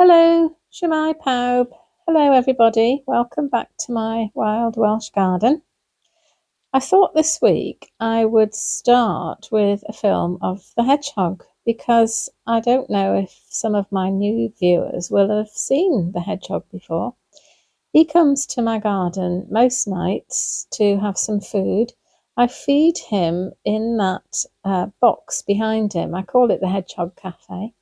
Hello, Shemai Paub. Hello, everybody. Welcome back to my wild Welsh garden. I thought this week I would start with a film of the hedgehog because I don't know if some of my new viewers will have seen the hedgehog before. He comes to my garden most nights to have some food. I feed him in that box behind him. I call it the Hedgehog Cafe.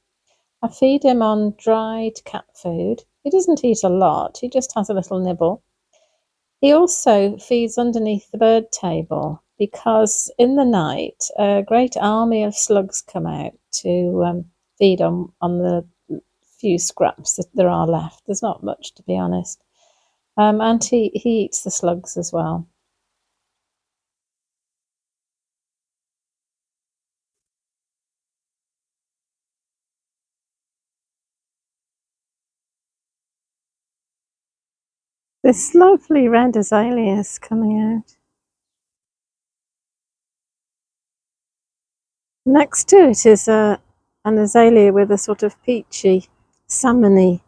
I feed him on dried cat food. He doesn't eat a lot, he just has a little nibble. He also feeds underneath the bird table because in the night a great army of slugs come out to feed on the few scraps that there are left. There's not much, to be honest. And he eats the slugs as well. This lovely red azaleas coming out. Next to it is an azalea with a sort of peachy, salmony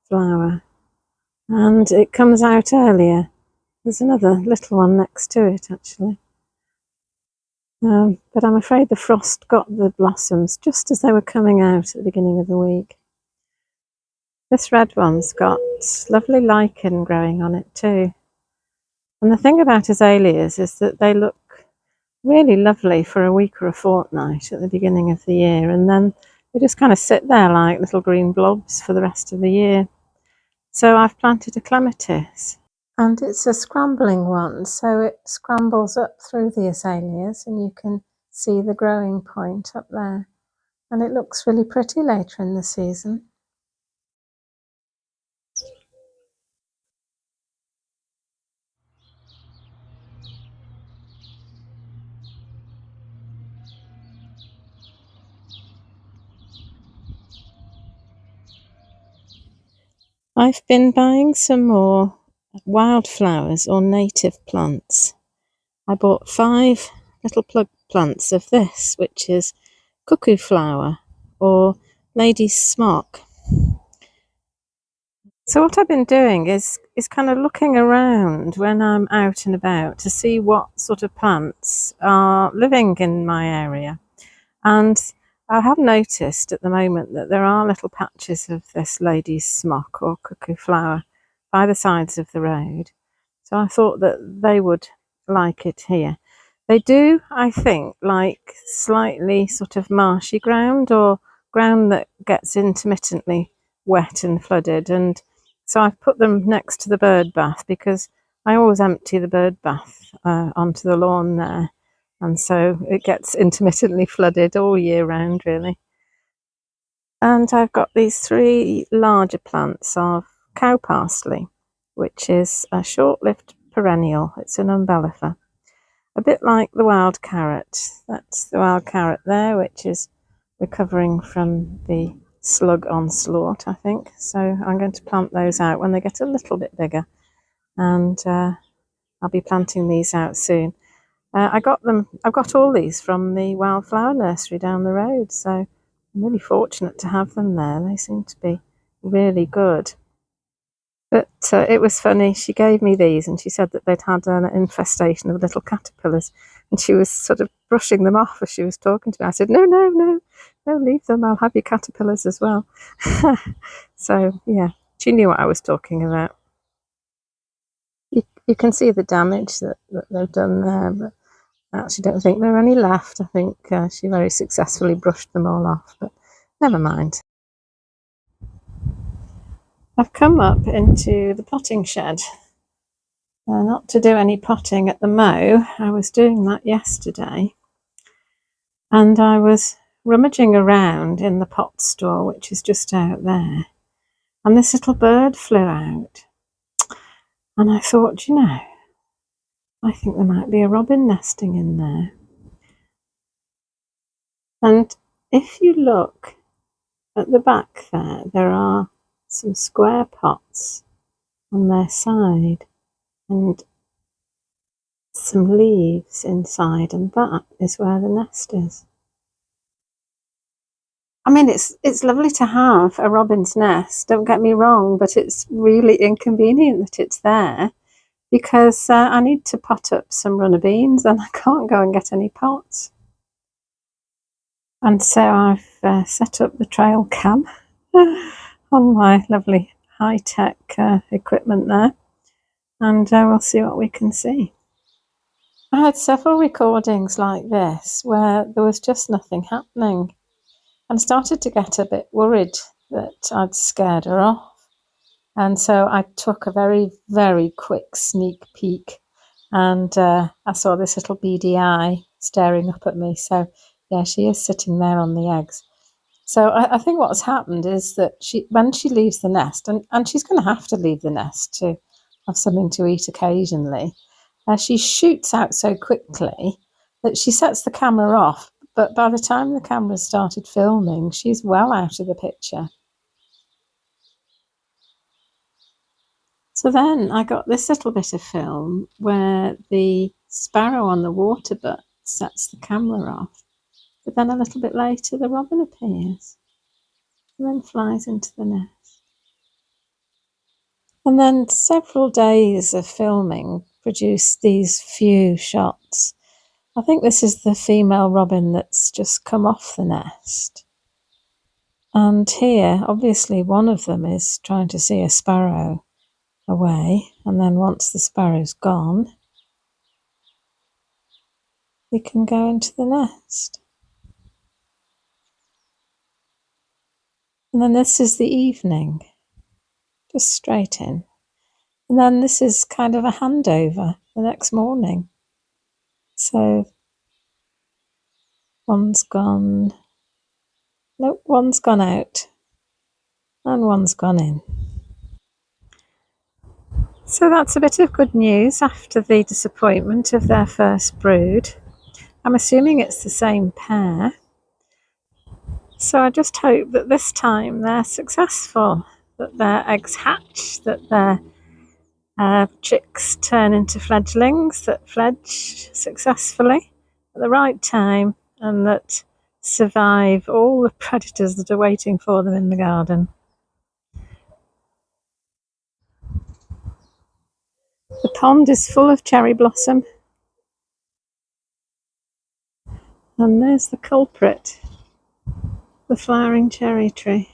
flower, and it comes out earlier. There's another little one next to it, actually. But I'm afraid the frost got the blossoms just as they were coming out at the beginning of the week. This red one's got lovely lichen growing on it too. And the thing about azaleas is that they look really lovely for a week or a fortnight at the beginning of the year, and then they just kind of sit there like little green blobs for the rest of the year. So I've planted a clematis, and it's a scrambling one, so it scrambles up through the azaleas, and you can see the growing point up there, and it looks really pretty later in the season. I've been buying some more wildflowers or native plants. I bought 5 little plug plants of this, which is cuckoo flower or lady's smock. So what I've been doing is kind of looking around when I'm out and about to see what sort of plants are living in my area. And I have noticed at the moment that there are little patches of this lady's smock or cuckoo flower by the sides of the road. So I thought that they would like it here. They do, I think, like slightly sort of marshy ground or ground that gets intermittently wet and flooded. And so I've put them next to the bird bath because I always empty the bird bath onto the lawn there. And so it gets intermittently flooded all year round, really. And I've got these 3 larger plants of cow parsley, which is a short-lived perennial. It's an umbellifer, a bit like the wild carrot. That's the wild carrot there, which is recovering from the slug onslaught, I think. So I'm going to plant those out when they get a little bit bigger, and I'll be planting these out soon. I've got all these from the wildflower nursery down the road, so I'm really fortunate to have them there. They seem to be really good. But it was funny, she gave me these and she said that they'd had an infestation of little caterpillars, and she was sort of brushing them off as she was talking to me. I said, no, no, no, no, leave them, I'll have your caterpillars as well. So, yeah, she knew what I was talking about. You can see the damage that they've done there, but I actually don't think there are any left. I think she very successfully brushed them all off, but never mind. I've come up into the potting shed. Not to do any potting at the mow. I was doing that yesterday, and I was rummaging around in the pot store, which is just out there, and this little bird flew out, and I thought, I think there might be a robin nesting in there. And if you look at the back there are some square pots on their side and some leaves inside, and that is where the nest is. I mean, it's lovely to have a robin's nest, don't get me wrong, but it's really inconvenient that it's there because I need to pot up some runner beans and I can't go and get any pots. And so I've set up the trail cam on my lovely high-tech equipment there, and we'll see what we can see. I had several recordings like this where there was just nothing happening, and started to get a bit worried that I'd scared her off. And so I took a very, very quick sneak peek, and I saw this little beady eye staring up at me. So yeah, she is sitting there on the eggs. So I think what's happened is that when she leaves the nest, and she's going to have to leave the nest to have something to eat occasionally, she shoots out so quickly that she sets the camera off. But by the time the camera started filming, she's well out of the picture. So then I got this little bit of film where the sparrow on the water butt sets the camera off. But then a little bit later, the robin appears and then flies into the nest. And then several days of filming produced these few shots. I think this is the female robin that's just come off the nest. And here, obviously, one of them is trying to see a sparrow away. And then once the sparrow's gone, he can go into the nest. And then this is the evening, just straight in. And then this is kind of a handover the next morning. So one's gone, nope, one's gone out and one's gone in. So that's a bit of good news after the disappointment of their first brood. I'm assuming it's the same pair. So I just hope that this time they're successful, that their eggs hatch, that their chicks turn into fledglings that fledge successfully at the right time and that survive all the predators that are waiting for them in the garden. The pond is full of cherry blossom, and there's the culprit, the flowering cherry tree.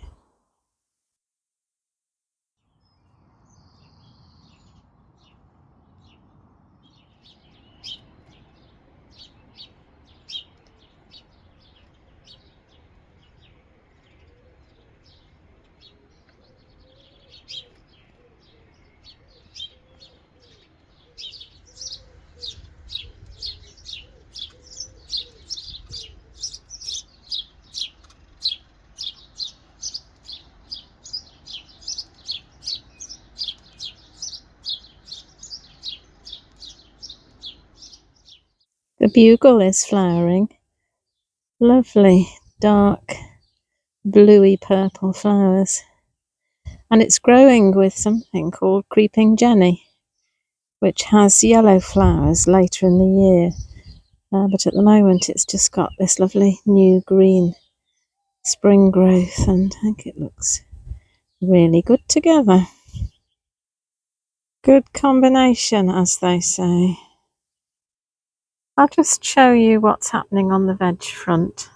The bugle is flowering. Lovely, dark, bluey purple flowers. And it's growing with something called creeping jenny, which has yellow flowers later in the year. But at the moment it's just got this lovely new green spring growth, and I think it looks really good together. Good combination, as they say. I'll just show you what's happening on the veg front.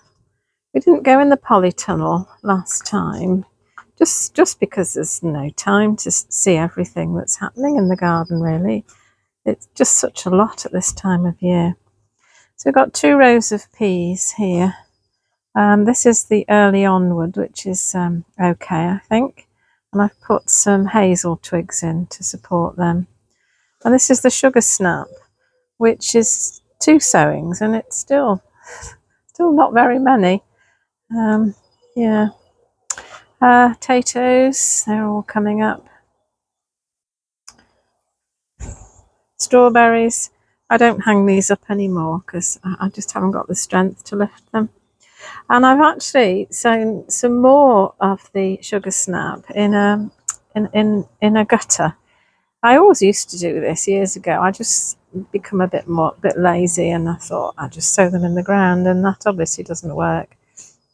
We didn't go in the polytunnel last time, just because there's no time to see everything that's happening in the garden, really. It's just such a lot at this time of year. So we've got 2 rows of peas here. This is the early onward, which is okay, I think. And I've put some hazel twigs in to support them. And this is the sugar snap, which is 2 sowings, and it's still not very many. Yeah. Potatoes, they're all coming up. Strawberries, I don't hang these up anymore because I just haven't got the strength to lift them. And I've actually sown some more of the sugar snap in a gutter. I always used to do this years ago. I just become a bit lazy, and I thought I'd just sow them in the ground, and that obviously doesn't work.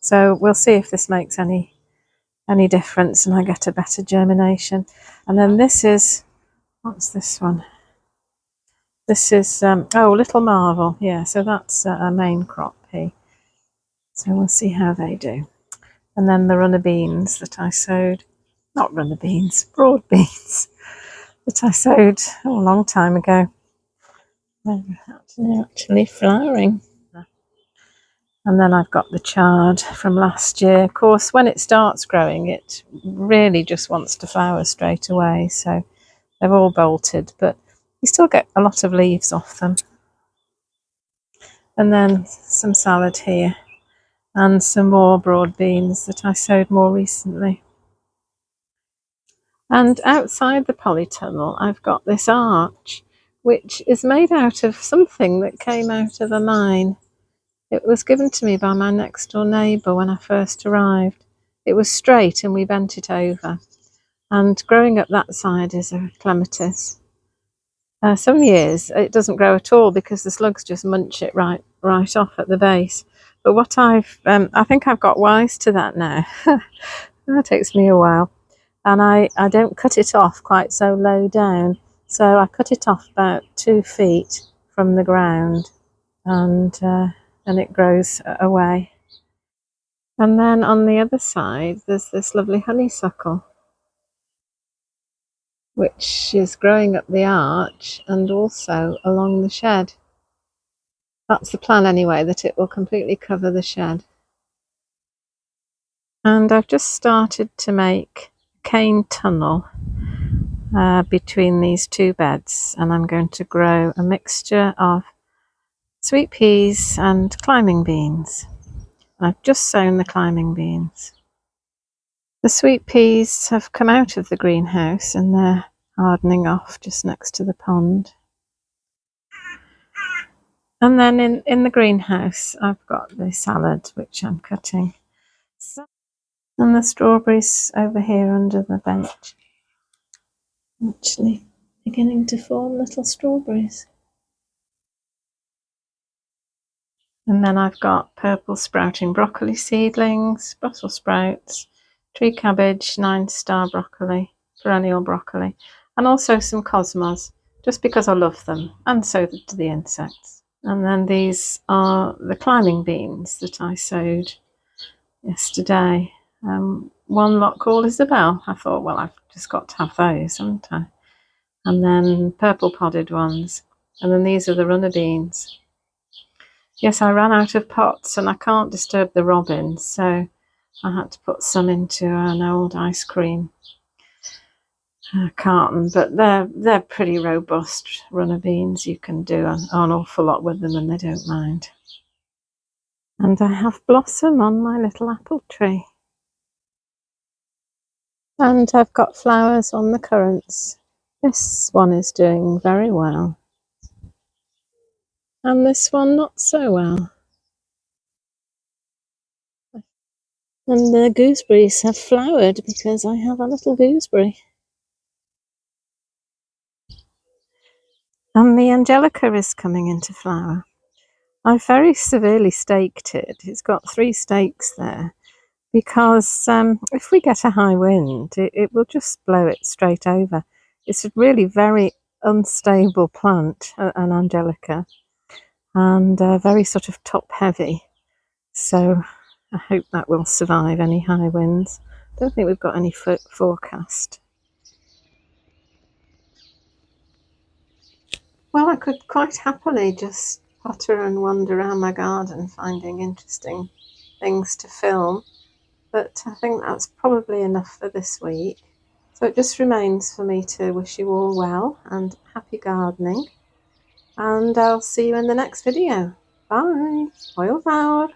So we'll see if this makes any difference and I get a better germination. And then this is, what's this one? This is, oh, Little Marvel. Yeah, so that's a main crop pea. So we'll see how they do. And then the runner beans that I sowed, not runner beans, broad beans that I sowed a long time ago. They're actually flowering. And then I've got the chard from last year. Of course, when it starts growing, it really just wants to flower straight away. So they've all bolted, but you still get a lot of leaves off them. And then some salad here and some more broad beans that I sowed more recently. And outside the polytunnel, I've got this arch, which is made out of something that came out of a mine. It was given to me by my next door neighbour when I first arrived. It was straight and we bent it over. And growing up that side is a clematis. Some years it doesn't grow at all because the slugs just munch it right off at the base. But what I think I've got wise to that now. That takes me a while. And I don't cut it off quite so low down. So I cut it off about 2 feet from the ground and it grows away. And then on the other side, there's this lovely honeysuckle, which is growing up the arch and also along the shed. That's the plan anyway, that it will completely cover the shed. And I've just started to make a cane tunnel between these 2 beds, and I'm going to grow a mixture of sweet peas and climbing beans. I've just sown the climbing beans. The sweet peas have come out of the greenhouse and they're hardening off just next to the pond. And then in the greenhouse I've got the salad which I'm cutting. And the strawberries over here under the bench. Actually beginning to form little strawberries. And then I've got purple sprouting broccoli seedlings, Brussels sprouts, tree cabbage, 9-star broccoli, perennial broccoli, and also some cosmos, just because I love them, and so do the insects. And then these are the climbing beans that I sowed yesterday. One lot called Isabel. I thought, well, I've just got to have those, haven't I? And then purple podded ones. And then these are the runner beans. Yes, I ran out of pots and I can't disturb the robins, so I had to put some into an old ice cream carton, but they're pretty robust runner beans. You can do an awful lot with them and they don't mind. And I have blossom on my little apple tree. And I've got flowers on the currants. This one is doing very well. And this one not so well. And the gooseberries have flowered because I have a little gooseberry. And the angelica is coming into flower. I very severely staked it. It's got 3 stakes there because if we get a high wind, it will just blow it straight over. It's a really very unstable plant, an angelica, and very sort of top heavy. So I hope that will survive any high winds. Don't think we've got any forecast. Well, I could quite happily just potter and wander around my garden finding interesting things to film, but I think that's probably enough for this week. So it just remains for me to wish you all well and happy gardening, and I'll see you in the next video. Bye. Wildflower.